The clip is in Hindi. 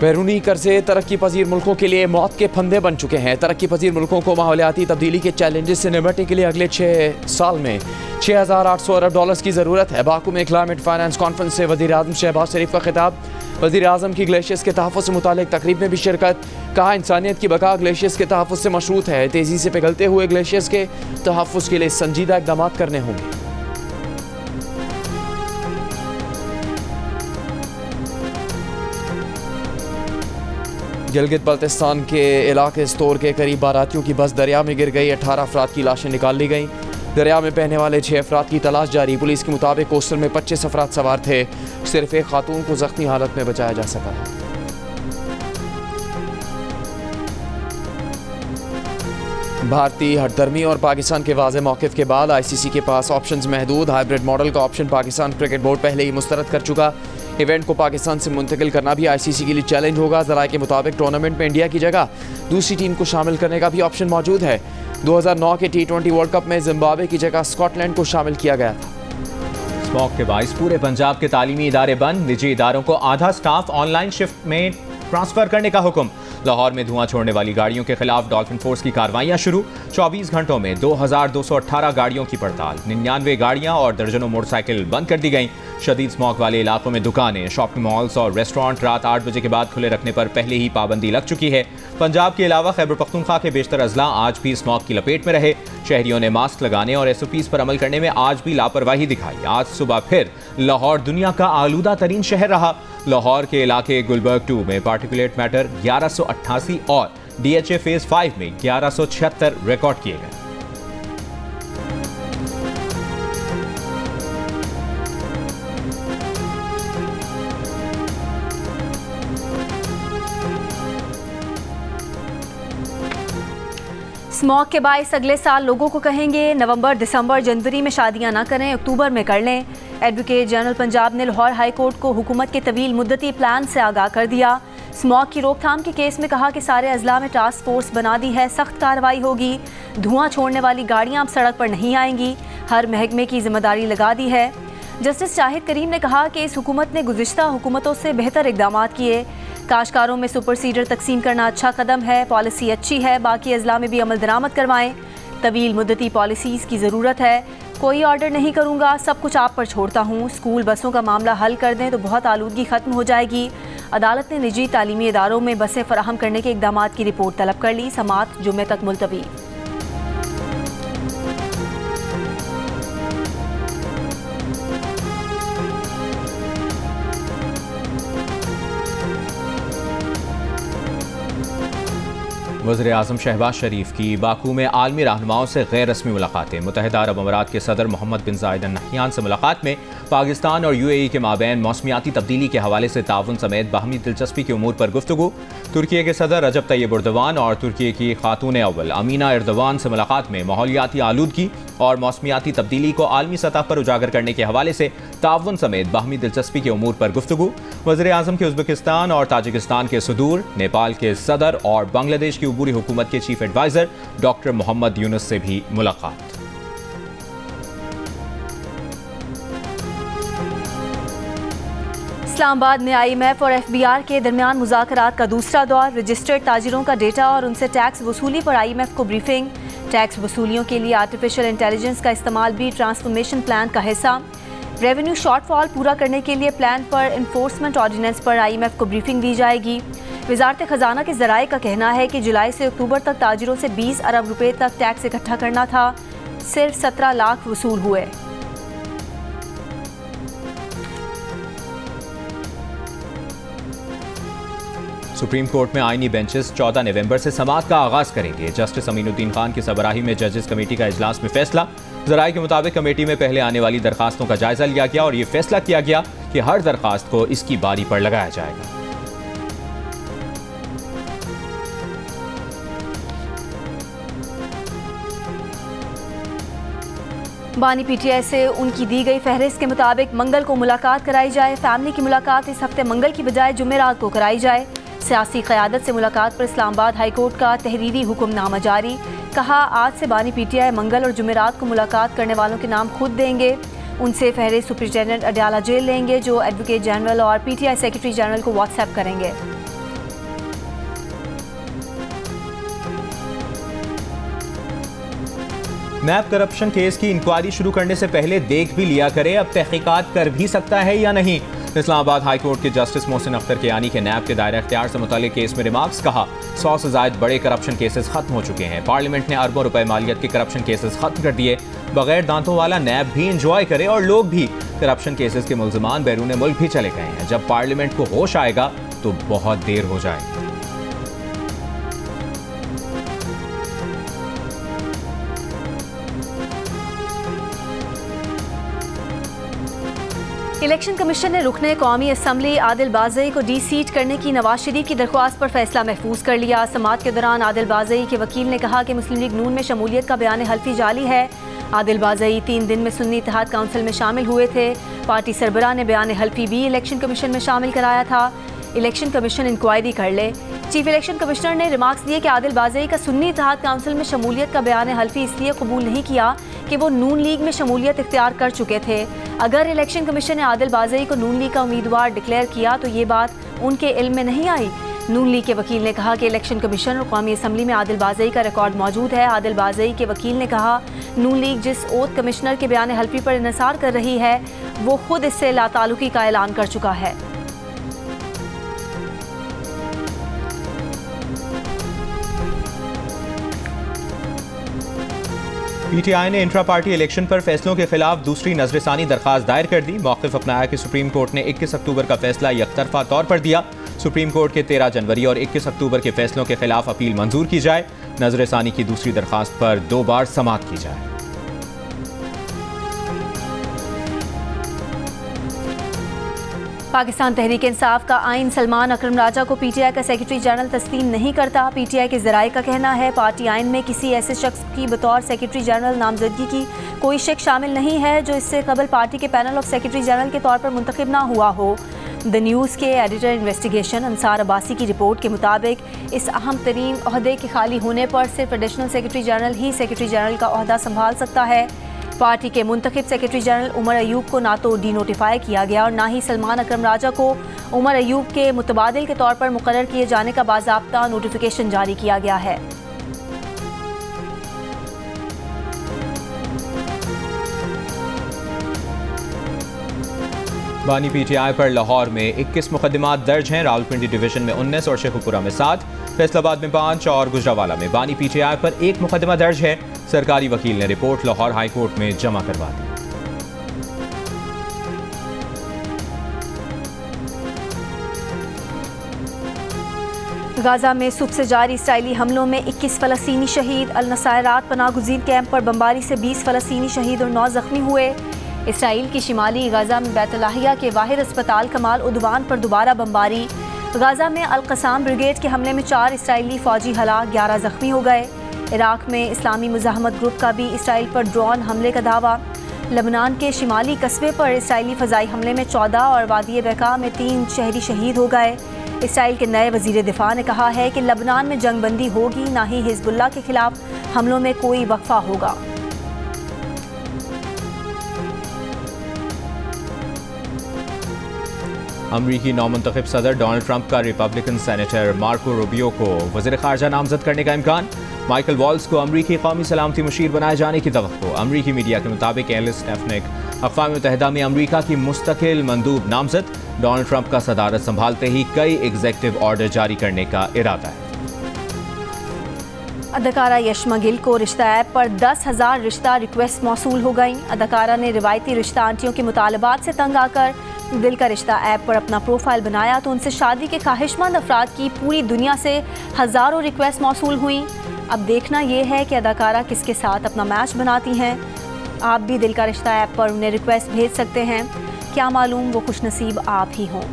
बैरूनी कर्जे तरक्की पजीर मुल्कों के लिए मौत के फंदे बन चुके हैं। तरक्की पजीर मुल्कों को माहौलियाती तब्दीली के चैलेंजेस से निपटने के लिए अगले 6 साल में 6,800 अरब डॉलर्स की ज़रूरत है। बाकू में क्लाइमेट फाइनेंस कॉन्फ्रेंस से वज़ीर आज़म शहबाज शरीफ का खिताब। वज़ीर आज़म की ग्लेशियर्स के तहफ़्फ़ुज़ से मुतालिक तकरीब में भी शिरकत। कहा इंसानियत की बका ग्लेशियर्स के तहफ़्फ़ुज़ से मशरूत है। तेज़ी से पिघलते हुए ग्लेशियर्स के तहफ़्फ़ुज़ के लिए संजीदा इक़दाम करने होंगे। गिलगित बल्तिस्तान के इलाके स्तोर के करीब बारातियों की बस दरिया में गिर गई। 18 अफराद की लाशें निकाल ली गईं। दरिया में बहने वाले 6 अफराद की तलाश जारी। पुलिस के मुताबिक कोस्टर में 25 अफराद सवार थे। सिर्फ एक खातून को जख्मी हालत में बचाया जा सका है। भारतीय हठधर्मी और पाकिस्तान के वाज़े मौक़िफ़ के बाद ICC के पास ऑप्शंस महदूद। हाइब्रिड मॉडल का ऑप्शन पाकिस्तान क्रिकेट बोर्ड पहले ही मुस्तरद कर चुका। इवेंट को पाकिस्तान से मुंतकिल करना भी ICC के लिए चैलेंज होगा। ज़राए के मुताबिक टूर्नामेंट में इंडिया की जगह दूसरी टीम को शामिल करने का भी ऑप्शन मौजूद है। 2009 के T20 वर्ल्ड कप में जिम्बाब्वे की जगह स्कॉटलैंड को शामिल किया गया था। स्मॉग के बाइस पूरे पंजाब के तालीमी इदारे बंद। निजी इदारों को आधा स्टाफ ऑनलाइन शिफ्ट में ट्रांसफर करने का हुक्म। लाहौर में धुआं छोड़ने वाली गाड़ियों के खिलाफ डॉल्फिन फोर्स की कार्रवाइयां शुरू। 24 घंटों में 2,218 गाड़ियों की पड़ताल। 99 गाड़ियां और दर्जनों मोटरसाइकिल बंद कर दी गईं। शदीद स्मॉग वाले इलाकों में दुकानें, शॉपिंग मॉल्स और रेस्टोरेंट रात 8 बजे के बाद खुले रखने पर पहले ही पाबंदी लग चुकी है। पंजाब के अलावा खैबर पख्तूनख्वा के बेशतर अजला आज भी स्मॉग की लपेट में रहे। शहरियों ने मास्क लगाने और SOPs पर अमल करने में आज भी लापरवाही दिखाई। आज सुबह फिर लाहौर दुनिया का आलूदा तरीन शहर रहा। लाहौर के इलाके गुलबर्ग 2 में पार्टिकुलेट मैटर 1188 और DHA फेज 5 में 1176 रिकॉर्ड किए गए। स्मॉग के बाइस अगले साल लोगों को कहेंगे नवंबर, दिसंबर, जनवरी में शादियां ना करें, अक्टूबर में कर लें। एडवोकेट जनरल पंजाब ने लाहौर हाई कोर्ट को हुकूमत के तवील मुद्दती प्लान से आगाह कर दिया। स्मॉग की रोकथाम के केस में कहा कि सारे अजला में टास्क फोर्स बना दी है, सख्त कार्रवाई होगी। धुआं छोड़ने वाली गाड़ियां अब सड़क पर नहीं आएंगी, हर महकमे की जिम्मेदारी लगा दी है। जस्टिस शाहिद करीम ने कहा कि इस हुकूमत ने गुज़िश्ता हुकूमतों से बेहतर इक़दाम किए। काश्तकारों में सुपर सीडर तकसीम करना अच्छा कदम है, पॉलिसी अच्छी है, बाकी अजला में भी अमल दरामद करवाएं। तवील मुद्दती पॉलिसीज़ की ज़रूरत है। कोई ऑर्डर नहीं करूँगा, सब कुछ आप पर छोड़ता हूँ। स्कूल बसों का मामला हल कर दें तो बहुत आलूदगी ख़त्म हो जाएगी। अदालत ने निजी तालीमी इदारों में बसें फराहम करने के इक़दाम की रिपोर्ट तलब कर ली। समाअत जुम्मे तक मुलतवी। वज़ीर आज़म शहबाज शरीफ की बाकू में आलमी रहनुमाओं से गैर रस्मी मुलाकातें। मुत्तहिदा अरब अमारात के सदर मोहम्मद बिन ज़ायद अल नहयान से मुलाकात में पाकिस्तान और UAE के माबैन मौसमियाती तब्दीली के हवाले से ताउन समेत बाहमी दिलचस्पी के उमूर पर गुफ्तगू। तुर्की के सदर रजब तैयब एर्दोगान और तुर्की की खातून अव्वल अमीना एर्दोगान से मुलाकात में माहौलियाती आलूदगी और मौसमियाती तब्दीली को आलमी सतह पर उजागर करने के हवाले से ताउन समेत बाहमी दिलचस्पी के उमूर पर गुफ्तगू। वज़ीर आज़म के उज़्बेकिस्तान और ताजिकिस्तान के सदूर, नेपाल के सदर और बांग्लादेश की अबूरी हुकूमत के chief adviser doctor Muhammad Yunus से भी मुलाकात। इस्लामाबाद में IMF और FBR के दरमियान मुज़ाकरात का दूसरा दौर। रजिस्टर्ड ताजिरों का डेटा और उनसे टैक्स वसूली पर IMF को ब्रीफिंग। टैक्स वसूलियों के लिए आर्टिफिशियल इंटेलिजेंस का इस्तेमाल भी ट्रांसफॉर्मेशन प्लान का हिस्सा। रेवेन्यू शॉर्टफॉल पूरा करने के लिए प्लान पर इन्फोर्समेंट ऑर्डिनेंस पर IMF को ब्रीफिंग दी जाएगी। वजारत खजाना के ज़राए का कहना है कि जुलाई से अक्टूबर तक ताजिरों से 20 अरब रुपए तक टैक्स इकट्ठा करना था, सिर्फ 17 लाख वसूल हुए। सुप्रीम कोर्ट में आईनी बेंचेस 14 नवंबर से समाअत का आगाज करेंगे। जस्टिस अमीनुद्दीन खान की सरबराही में जजेस कमेटी का इजलास में फैसला। ज़राए के मुताबिक कमेटी में पहले आने वाली दरखास्तों का जायजा लिया गया और ये फैसला किया गया कि हर दरखास्त को इसकी बारी पर लगाया जाएगा। बानी PTI से उनकी दी गई फहरिस्त के मुताबिक मंगल को मुलाकात कराई जाए। फैमिली की मुलाकात इस हफ्ते मंगल की बजाय जुमेरात को कराई जाए। सियासी क़यादत से मुलाकात पर इस्लामाबाद हाई कोर्ट का तहरीरी हुक्मनामा जारी। कहा, आज से बानी PTI मंगल और जुमेरात को मुलाकात करने वालों के नाम खुद देंगे। उनसे फहरिस्त सुप्रिंटेंडेंट अडयाला जेल लेंगे, जो एडवोकेट जनरल और PTI सेक्रेटरी जनरल को व्हाट्सएप करेंगे। नैब करप्शन केस की इंक्वायरी शुरू करने से पहले देख भी लिया करे अब तहकीकात कर भी सकता है या नहीं। इस्लामाबाद हाई कोर्ट के जस्टिस मोहसिन अख्तर कियानी के नैब के दायरा इख्तियार से मुताल्लिक केस में रिमार्क्स कहा 100 से ज़ायद बड़े करप्शन केसेस खत्म हो चुके हैं। पार्लियामेंट ने अरबों रुपए मालियत के करप्शन केसेस खत्म कर दिए। बगैर दांतों वाला नैब भी इंजॉय करे और लोग भी। करप्शन केसेस के मुल्ज़िमान बैरून मुल्क भी चले गए हैं। जब पार्लियामेंट को होश आएगा तो बहुत देर हो जाएगी। इलेक्शन कमीशन ने रुकने कौमी असम्बली आदिल बाज़ई को डी सीट करने की नवाज शरीफ की दरख्वास्त पर फैसला महफूज कर लिया। समाअत के दौरान आदिल बाज़ई के वकील ने कहा कि मुस्लिम लीग नून में शमूलियत का बयान हल्फी जाली है। आदिल बाज़ई 3 दिन में सुन्नी इत्तेहाद काउंसिल में शामिल हुए थे। पार्टी सरबराह ने बयान हल्फी भी इलेक्शन कमीशन में शामिल कराया था। इलेक्शन कमीशन इंक्वायरी कर ले। चीफ इलेक्शन कमिश्नर ने रिमार्क्स दिए कि आदिल बाज़ई का सुन्नी इत्तेहाद काउंसिल में शमूलियत का बयान हल्फी इसलिए कबूल नहीं किया कि वो नून लीग में शमूलियत इख्तियार कर चुके थे। अगर इलेक्शन कमीशन ने आदिल बाज़ई को नून लीग का उम्मीदवार डिक्लेयर किया तो ये बात उनके इल्म में नहीं आई। नून लीग के वकील ने कहा कि इलेक्शन कमीशन और कौमी असम्बली में आदिल बाज़ई का रिकॉर्ड मौजूद है। आदिल बाज़ई के वकील ने कहा नून लीग जिस ओथ कमिश्नर के बयान हल्फी पर इन्हिसार कर रही है वो खुद इससे लाताल्लुकी का ऐलान कर चुका है। पीटीआई ने इंट्रा पार्टी इलेक्शन पर फैसलों के खिलाफ दूसरी नजरसानी दरखास्त दायर कर दी। मौक़िफ़ अपनाया कि सुप्रीम कोर्ट ने 21 अक्टूबर का फैसला यकतरफा तौर पर दिया। सुप्रीम कोर्ट के 13 जनवरी और 21 अक्टूबर के फैसलों के खिलाफ अपील मंजूर की जाए। नजरसानी की दूसरी दरखास्त पर 2 बार समाअत की जाए। पाकिस्तान तहरीक इंसाफ का आइन सलमान अकरम राजा को पीटीआई का सेक्रेटरी जनरल तस्लीम नहीं करता। पीटीआई के ज़राए का कहना है पार्टी आइन में किसी ऐसे शख्स की बतौर सेक्रेटरी जनरल नामजदगी की कोई शक शामिल नहीं है जो इससे कबल पार्टी के पैनल ऑफ सेक्रेटरी जनरल के तौर पर मुंतखब ना हुआ हो। द न्यूज़ के एडिटर इन्वेस्टिगेशन अंसार अब्बासी की रिपोर्ट के मुताबिक इस अहम तरीन ओहदे के खाली होने पर सिर्फ एडिशनल सेक्रेटरी जनरल ही सेक्रेटरी जनरल का ओहदा संभाल सकता है। पार्टी के मुंतखब सेक्रेटरी जनरल उमर अयूब को ना तो डी नोटिफाई किया गया और ना ही सलमान अकरम राजा को उमर अयूब के मुतबादिल के तौर पर मुकर्रर किए जाने का बाज़ाब्ता नोटिफिकेशन जारी किया गया है। बानी पीटीआई पर लाहौर में 21 मुकदमात दर्ज हैं। रावलपिंडी डिवीजन में 19 और शेखुपुरा में 7, फैसलाबाद में 5 और गुजरावाला में बानी पीटीआई पर 1 मुकदमा दर्ज है। सरकारी वकील ने रिपोर्ट लाहौर हाई कोर्ट में जमा करवा दी। गाजा में सुबह से जारी इसराइली हमलों में 21 फ़लस्तीनी शहीद। अल नसायरात पनाहगुज़ीर कैंप पर बमबारी से 20 फ़लस्तीनी शहीद और 9 ज़ख्मी हुए। इसराइल की शिमाली गाजा में बैतुल्लाहिया के वाहिद अस्पताल कमाल उद्वान पर दोबारा बमबारी। गाजा में अल क़साम ब्रिगेड के हमले में 4 इसराइली फ़ौजी हलाक, 11 ज़ख्मी हो गए। इराक़ में इस्लामी मुज़ाहमत ग्रुप का भी इसराइल पर ड्रोन हमले का दावा। लबनान के शिमाली कस्बे पर इसराइली फ़ज़ाई हमले में 14 और वादी बेका में 3 शहरी शहीद हो गए। इसराइल के नए वज़ीर दिफा ने कहा है कि लबनान में जंगबंदी होगी, ना ही हिज़्बुल्लाह के खिलाफ हमलों में कोई वक्फा होगा। अमरीकी नौमुंतखब सदर डोनाल्ड ट्रंप का रिपब्लिकन सेनेटर मार्को रूबियो को वज़ीर ख़ारजा नामज़द करने का इम्कान। माइकल वॉल्स को अमरीकी कौमी सलामती मुशीर बनाए जाने की तवक्को। अमरीकी मीडिया के मुताबिक एलिस स्टेफनिक अक़वाम मुत्तहिदा में अमरीका की मुस्तकिल मंदूब नामज़द। डोनाल्ड ट्रंप का सदारत संभालते ही कई एग्जेक्टिव ऑर्डर जारी करने का इरादा है। अदाकारा यशमा गिल को रिश्ता ऐप पर 10,000 रिश्ता रिक्वेस्ट मौसूल हो गई। अदाकारा ने रिवायती रिश्ता आंटियों के मुतालबात से तंग आकर दिल का रिश्ता ऐप पर अपना प्रोफाइल बनाया तो उनसे शादी के ख्वाहिशमंद अफराद की पूरी दुनिया से हज़ारों रिक्वेस्ट मौसूल हुई। अब देखना यह है कि अदाकारा किसके साथ अपना मैच बनाती हैं। आप भी दिल का रिश्ता ऐप पर उन्हें रिक्वेस्ट भेज सकते हैं। क्या मालूम वो खुशनसीब आप ही हों।